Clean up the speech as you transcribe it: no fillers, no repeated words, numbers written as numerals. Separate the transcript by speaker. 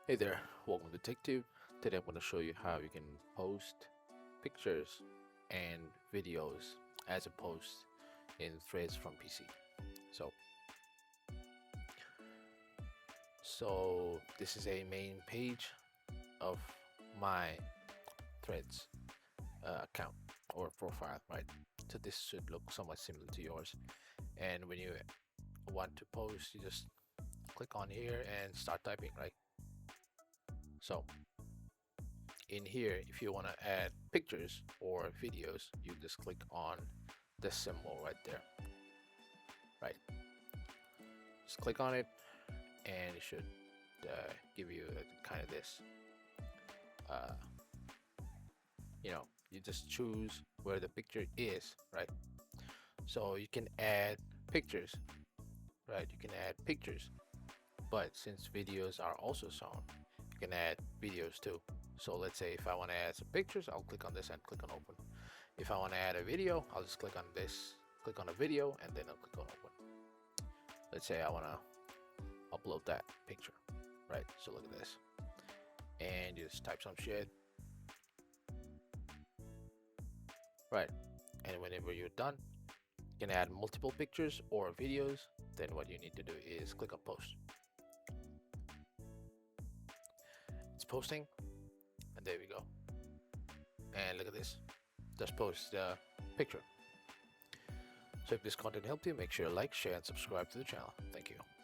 Speaker 1: Hey there, welcome to TechTube. Today I'm going to show you how you can post pictures and videos as a post in threads from PC. So, this is a main page of my threads account or profile, right? So this should look somewhat similar to yours. And when you want to post, you just click on here and start typing, right? So in here, if you want to add pictures or videos, you just click on the symbol right there, right? Just click on it and it should give you kind of this uh, you just choose where the picture is, right? So you can add pictures, right? You can add pictures, but since videos are also shown, you can add videos too. So let's say if I want to add some pictures, I'll click on this and click on open. If I want to add a video, I'll just click on this, click on a video, and then I'll click on open. Let's say I want to upload that picture, right? So look at this, and you just type some shit, right? And whenever you're done, you can add multiple pictures or videos. Then what you need to do is click on post. It's posting, and there we go. And look at this, just post the picture. So if this content helped you, make sure to like, share, and subscribe to the channel. Thank you.